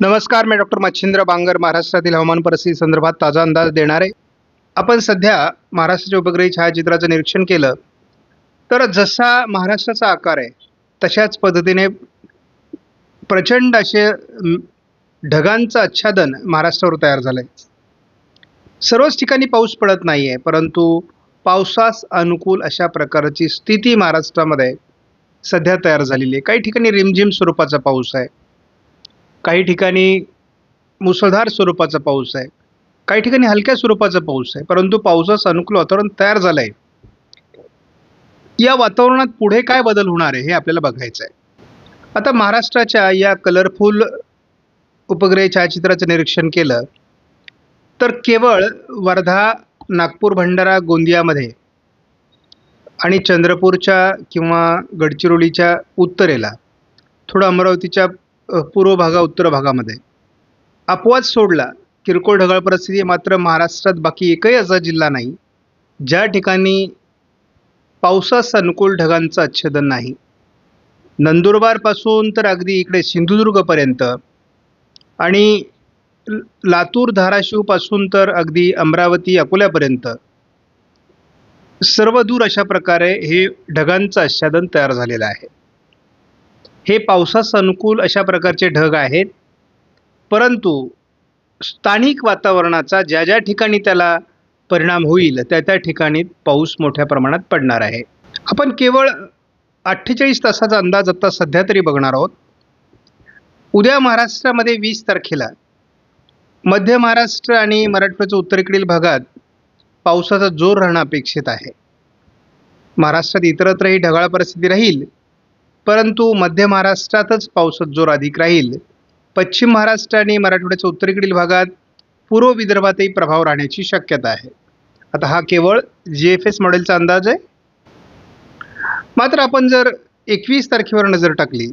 नमस्कार, मी डॉक्टर मच्छिंद्र बांगर महाराष्ट्रातील हवामान परिस्थिती संदर्भात ताजा अंदाज देणार आहे. आपण सध्या महाराष्ट्राच्या उपग्रही छायाचित्राचं निरीक्षण केलं तर जसा महाराष्ट्राचा आकार आहे तशाच पद्धतीने प्रचंड असे ढगांचं आच्छादन महाराष्ट्रावर तयार झालंय. सर्वच ठिकाणी पाऊस पडत नाहीये, परंतु पावसास अनुकूल अशा प्रकारची स्थिती महाराष्ट्रामध्ये सध्या तयार झालेली आहे. काही ठिकाणी रिमझिम स्वरूपाचा पाऊस आहे, काही ठिकाणी मुसळधार स्वरूपाचा पाऊस आहे, काही ठिकाणी हलक्या स्वरूपाचा पाऊस आहे, परंतु पावसास अनुकूल वातावरण तयार झालं आहे. या वातावरणात पुढे काय बदल होणार आहे हे आपल्याला बघायचं आहे. आता महाराष्ट्राच्या या कलरफुल उपग्रह छायाचित्राचं निरीक्षण केलं तर केवळ वर्धा, नागपूर, भंडारा, गोंदियामध्ये आणि चंद्रपूरच्या किंवा गडचिरोलीच्या उत्तरेला, थोडं अमरावतीच्या पूर्व भागा उत्तर भागामध्ये अपवाद सोडला किरकोळ ढगाळ परिस्थिती. मात्र महाराष्ट्रात बाकी एकही असा जिल्हा नाही ज्या ठिकाणी पावसास अनुकूल ढगांचं आच्छादन नाही. नंदुरबार पासून तर अगदी इकडे सिंधुदुर्गपर्यंत आणि लातूर, धाराशिव पासून तर अगदी अमरावती, अकोल्यापर्यंत सर्व दूर अशा प्रकारे हे ढगांचं आच्छादन तयार झालेलं आहे. हे पावसास अनुकूल अशा प्रकारचे ढग आहेत, परंतु स्थानिक वातावरणाचा ज्या ज्या ठिकाणी त्याला परिणाम होईल त्या त्या ठिकाणी पाऊस मोठ्या प्रमाणात पडणार आहे. आपण केवळ 48 तासाचा अंदाज आता सध्या तरी बघणार आहोत. उद्या महाराष्ट्रामध्ये 20 तारखेला मध्य महाराष्ट्र आणि मराठवाड्याच्या उत्तरेकडील भागात पावसाचा जोर राहणं अपेक्षित आहे. महाराष्ट्रात इतरत्रही ढगाळ परिस्थिती राहील, परंतु मध्य महाराष्ट्रातच पावसाचा जोर अधिक राहील. पश्चिम महाराष्ट्र आणि मराठवाड्याच्या उत्तरेकडील भागात, पूर्व विदर्भातही प्रभाव राहण्याची शक्यता आहे. आता हा केवळ GFS मॉडेलचा अंदाज आहे. मात्र आपण जर 21 तारखेवर नजर टाकली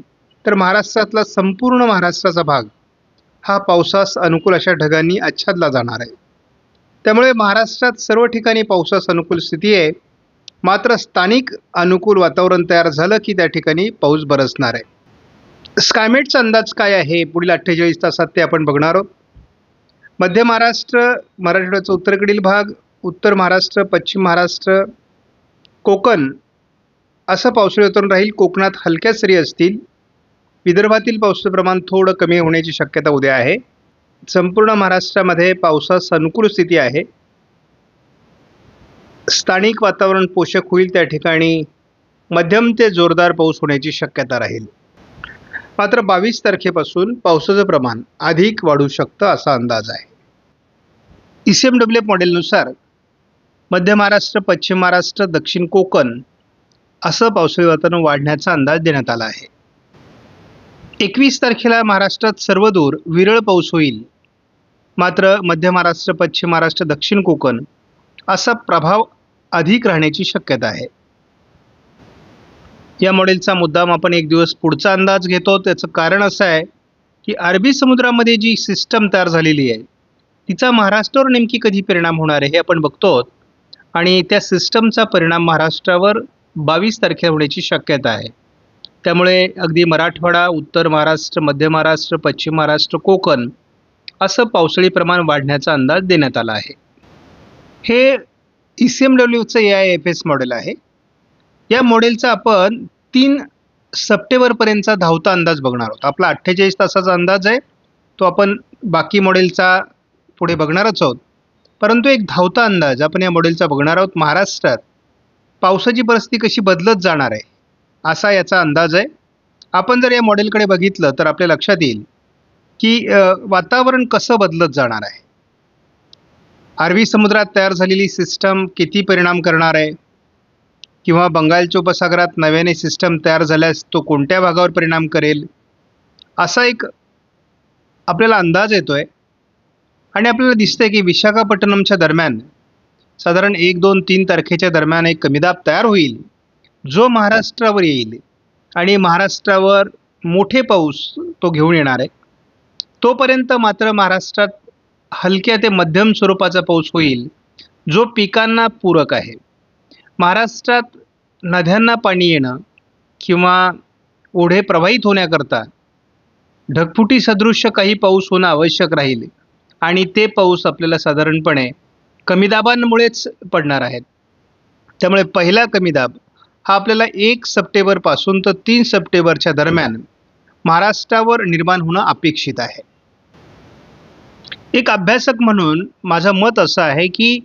तर महाराष्ट्रातला संपूर्ण महाराष्ट्राचा भाग हा पावसास अनुकूल अशा ढगांनी आच्छादला जाणार आहे. त्यामुळे महाराष्ट्रात सर्व ठिकाणी पावसास अनुकूल स्थिती आहे. मात्र स्थानिक अनुकूल वातावरण तयार झालं की त्या ठिकाणी पाऊस बरसणार आहे. स्कायमेटचा अंदाज काय आहे पुढील 48 तासात ते आपण बघणार आहोत. मध्य महाराष्ट्र, मराठवाड्याचा उत्तरेकडील भाग, उत्तर महाराष्ट्र, पश्चिम महाराष्ट्र, कोकण असं पावसाळी वातावरण राहील. कोकणात हलक्या सरी असतील. विदर्भातील पावसाचं प्रमाण थोडं कमी होण्याची शक्यता उद्या आहे. संपूर्ण महाराष्ट्रामध्ये पावसास अनुकूल स्थिती आहे. स्थानिक वातावरण पोषक होईल त्या ठिकाणी मध्यम ते जोरदार पाऊस होण्याची शक्यता राहील. मात्र 22 तारखेपासून पावसाचं प्रमाण अधिक वाढू शकतं असा अंदाज आहे. ECMWF मॉडेलनुसार मध्य महाराष्ट्र, पश्चिम महाराष्ट्र, दक्षिण कोकण असं पावसाळी वातावरण वाढण्याचा अंदाज देण्यात आला आहे. 21 तारखेला महाराष्ट्रात सर्वदूर विरळ पाऊस होईल. मात्र मध्य महाराष्ट्र, पश्चिम महाराष्ट्र, दक्षिण कोकण असा प्रभाव अधिक राहण्याची शक्यता आहे. या मॉडेलचा मुद्दाम आपण एक दिवस पुढचा अंदाज घेतो. त्याचं कारण असं आहे की अरबी समुद्रामध्ये जी सिस्टम तयार झालेली आहे तिचा महाराष्ट्रावर नेमकी कधी परिणाम होणार आहे हे आपण बघतो. आणि त्या सिस्टमचा परिणाम महाराष्ट्रावर 22 तारखेला होण्याची शक्यता आहे. त्यामुळे अगदी मराठवाडा, उत्तर महाराष्ट्र, मध्य महाराष्ट्र, पश्चिम महाराष्ट्र, कोकण असं पावसाळी प्रमाण वाढण्याचा अंदाज देण्यात आला आहे. हे ECMWFचं AIFS मॉडेल आहे. या मॉडेलचा आपण 3 सप्टेंबरपर्यंतचा धावता अंदाज बघणार आहोत. आपला 48 तासाचा अंदाज आहे तो आपण बाकी मॉडेलचा पुढे बघणारच आहोत, परंतु एक धावता अंदाज आपण या मॉडेलचा बघणार आहोत. महाराष्ट्रात पावसाची परिस्थिती कशी बदलत जाणार आहे असा याचा अंदाज आहे. आपण जर या मॉडेलकडे बघितलं तर आपल्या लक्षात येईल की वातावरण कसं बदलत जाणार आहे. अरबी समुद्रात तयार झालेली सिस्टम किती परिणाम करणार आहे, किंवा बंगालच्या उपसागरात नव्याने सिस्टम तयार झाल्यास तो कोणत्या भागावर परिणाम करेल असा एक आपल्याला अंदाज येतोय. आणि आपल्याला दिसतंय की विशाखापट्टणमच्या दरम्यान साधारण 1, 2, 3 तारखेच्या दरम्यान एक कमीदाब तयार होईल जो महाराष्ट्रावर येईल आणि महाराष्ट्रावर मोठे पाऊस तो घेऊन येणार आहे. तोपर्यंत मात्र महाराष्ट्रात हलक्या ते मध्यम स्वरूपाचा पाऊस होईल जो पिकांना पूरक आहे. महाराष्ट्रात नद्यांना पाणी येणं किंवा ओढे प्रवाहित होण्याकरता ढगफुटी सदृश्य काही पाऊस होणं आवश्यक राहील आणि ते पाऊस आपल्याला साधारणपणे कमी दाबांमुळेच पडणार आहेत. त्यामुळे पहिला कमी दाब हा आपल्याला 1 सप्टेंबरपासून तर 3 सप्टेंबरच्या दरम्यान महाराष्ट्रावर निर्माण होणं अपेक्षित आहे. एक अभ्यासक म्हणून माझं मत असं आहे की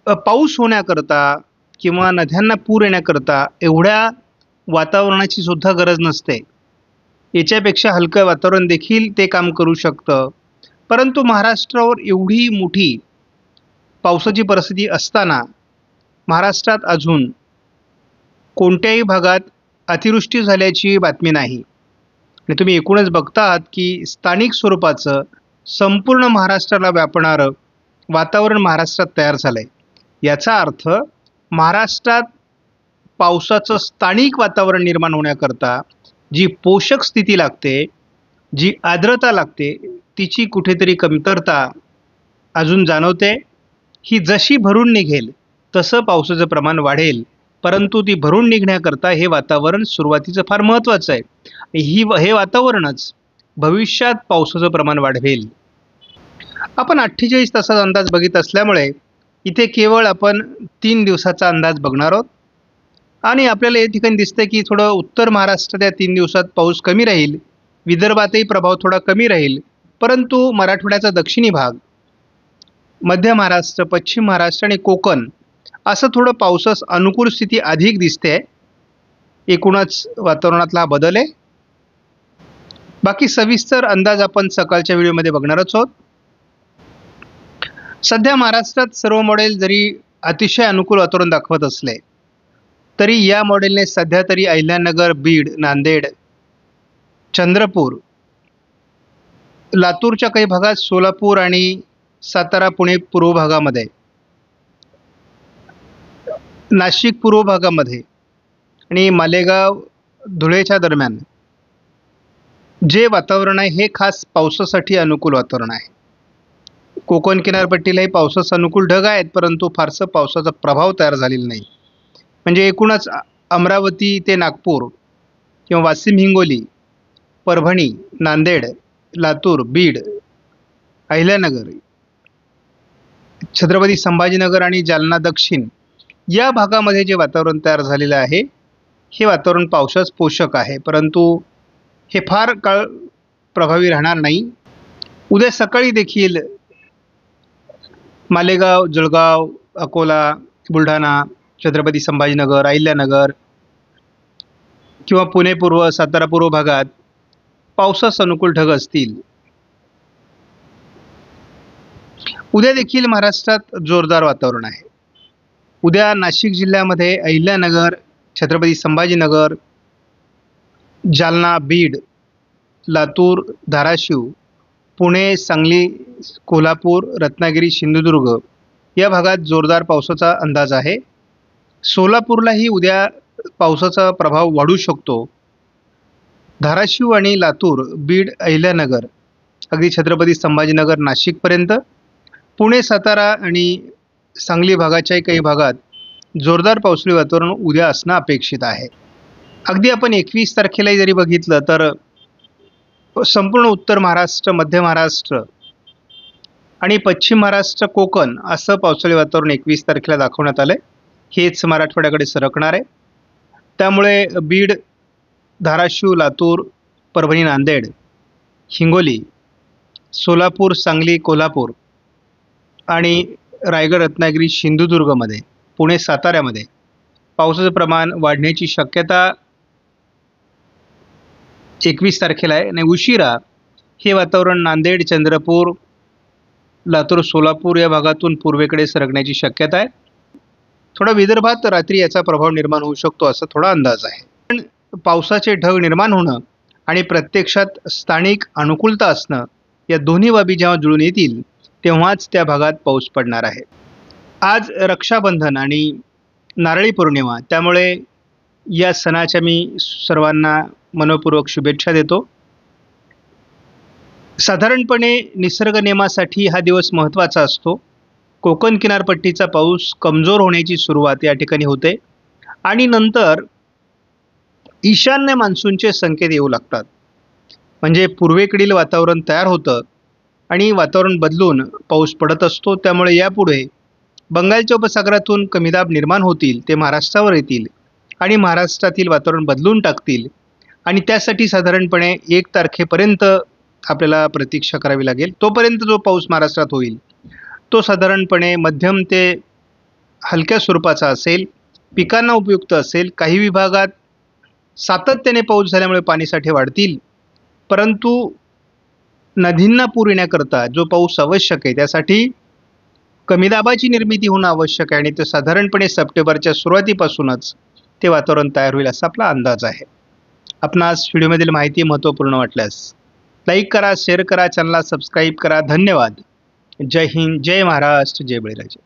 पाऊस होण्याकरता किंवा नद्यांना पूर येण्याकरता एवढ्या वातावरणाची सुद्धा गरज नसते. याच्यापेक्षा हलकं वातावरण देखील ते काम करू शकतं. परंतु महाराष्ट्रावर एवढी मोठी पावसाची परिस्थिती असताना महाराष्ट्रात अजून कोणत्याही भागात अतिवृष्टी झाल्याची बातमी नाही. आणि तुम्ही एकूणच बघता आहात की स्थानिक स्वरूपाचं संपूर्ण महाराष्ट्राला व्यापणारं वातावरण महाराष्ट्रात तयार झालं आहे. याचा अर्थ महाराष्ट्रात पावसाचं स्थानिक वातावरण निर्माण होण्याकरता जी पोषक स्थिती लागते, जी आर्द्रता लागते, तिची कुठेतरी कमतरता अजून जाणवते. ही जशी भरून निघेल तसं पावसाचं प्रमाण वाढेल, परंतु ती भरून निघण्याकरता हे वातावरण सुरुवातीचं फार महत्त्वाचं आहे. हे वातावरणच भविष्यात पावसाचं प्रमाण वाढवेल. आपण 48 तासाचा अंदाज बघित असल्यामुळे इथे केवळ आपण 3 दिवसाचा अंदाज बघणार आहोत आणि आपल्याला या ठिकाणी दिसतं की थोडं उत्तर महाराष्ट्रात या 3 दिवसात पाऊस कमी राहील, विदर्भातही प्रभाव थोडा कमी राहील, परंतु मराठवाड्याचा दक्षिणी भाग, मध्य महाराष्ट्र, पश्चिम महाराष्ट्र आणि कोकण असं थोडं पावसास अनुकूल स्थिती अधिक दिसते. एकूणच वातावरणातला हा बदल आहे. बाकी सविस्तर अंदाज आपण सकाळच्या व्हिडिओमध्ये बघणारच आहोत. सध्या महाराष्ट्रात सर्व मॉडेल जरी अतिशय अनुकूल वातावरण दाखवत असले तरी या मॉडेलने सध्या तरी अहिल्यानगर, बीड, नांदेड, चंद्रपूर, लातूरच्या काही भागात, सोलापूर आणि सातारा, पुणे पूर्व भागामध्ये, नाशिक पूर्व भागामध्ये आणि मालेगाव, धुळेच्या दरम्यान जे वातावरण आहे हे खास पावसासाठी अनुकूल वातावरण आहे. कोकण किनारपट्टीलाही पावसास अनुकूल ढग आहेत, परंतु फारसं पावसाचा प्रभाव तयार झालेला नाही. म्हणजे एकूणच अमरावती ते नागपूर किंवा वाशिम, हिंगोली, परभणी, नांदेड, लातूर, बीड, अहिल्यानगर, छत्रपती संभाजीनगर आणि जालना दक्षिण या भागामध्ये जे वातावरण तयार झालेलं आहे हे वातावरण पावसास पोषक आहे, परंतु हे फार काळ प्रभावी राहणार नाही. उद्या सकाळी देखील मालेगाव, जळगाव, अकोला, बुलढाणा, छत्रपती संभाजीनगर, अहिल्यानगर किंवा पुणे पूर्व, सातारा पूर्व भागात पावसास अनुकूल ढग असतील. उद्या देखील महाराष्ट्रात जोरदार वातावरण आहे. उद्या नाशिक जिल्ह्यामध्ये अहिल्यानगर, छत्रपती संभाजीनगर, जालना, बीड, लातूर, धाराशिव, पुणे, सांगली, कोल्हापूर, रत्नागिरी, सिंधुदुर्ग या भागात जोरदार पावसाचा अंदाज आहे. सोलापूरलाही उद्या पावसाचा प्रभाव वाढू शकतो. धाराशिव आणि लातूर, बीड, अहिल्यानगर, अगदी छत्रपती संभाजीनगर, नाशिकपर्यंत, पुणे, सातारा आणि सांगली भागाच्याही काही भागात जोरदार पावसाळी वातावरण उद्या असणं अपेक्षित आहे. अगदी आपण 21 तारखेलाही जरी बघितलं तर संपूर्ण उत्तर महाराष्ट्र, मध्य महाराष्ट्र आणि पश्चिम महाराष्ट्र, कोकण असं पावसाळी वातावरण 21 तारखेला दाखवण्यात आलं आहे. हेच मराठवाड्याकडे सरकणार आहे. त्यामुळे बीड, धाराशिव, लातूर, परभणी, नांदेड, हिंगोली, सोलापूर, सांगली, कोल्हापूर आणि रायगड, रत्नागिरी, सिंधुदुर्गमध्ये, पुणे, साताऱ्यामध्ये पावसाचं प्रमाण वाढण्याची शक्यता 21 तारखेला आहे. आणि उशिरा हे वातावरण नांदेड, चंद्रपूर, लातूर, सोलापूर या भागातून पूर्वेकडे सरकण्याची शक्यता आहे. थोडा विदर्भात रात्री याचा प्रभाव निर्माण होऊ शकतो असा थोडा अंदाज आहे. पण पावसाचे ढग निर्माण होणं आणि प्रत्यक्षात स्थानिक अनुकूलता असणं या दोन्ही बाबी जेव्हा जुळून येतील तेव्हाच त्या भागात पाऊस पडणार आहे. आज रक्षाबंधन आणि नारळी पौर्णिमा, त्यामुळे या सणाच्या मी सर्वांना मनपूर्वक शुभेच्छा देतो. साधारणपणे निसर्ग नियमासाठी हा दिवस महत्त्वाचा असतो. कोकण किनारपट्टीचा पाऊस कमजोर होण्याची सुरुवात या ठिकाणी होते आणि नंतर ईशान्य मान्सूनचे संकेत येऊ लागतात. म्हणजे पूर्वेकडील वातावरण तयार होतं आणि वातावरण बदलून पाऊस पडत असतो. त्यामुळे यापुढे बंगालच्या उपसागरातून कमी दाब निर्माण होतील, ते महाराष्ट्रावर येतील आणि महाराष्ट्रातील वातावरण बदलून टाकतील आणि त्यासाठी साधारणपणे 1 तारखेपर्यंत आपल्याला प्रतीक्षा करावी लागेल. तोपर्यंत जो पाऊस महाराष्ट्रात होईल तो साधारणपणे मध्यम ते हलक्या स्वरूपाचा असेल, पिकांना उपयुक्त असेल. काही विभागात सातत्याने पाऊस झाल्यामुळे पाणीसाठे वाढतील, परंतु नदींना पूर येण्याकरता जो पाऊस आवश्यक आहे त्यासाठी कमी दाबाची निर्मिती होणं आवश्यक आहे आणि ते साधारणपणे सप्टेंबरच्या सुरुवातीपासूनच ते वातावरण तयार होईल असा आपला अंदाज आहे. आपणास व्हिडिओमधील माहिती महत्त्वपूर्ण वाटल्यास लाईक करा, शेअर करा, चॅनलला सबस्क्राईब करा. धन्यवाद. जय हिंद, जय महाराष्ट्र, जय बळीराजा.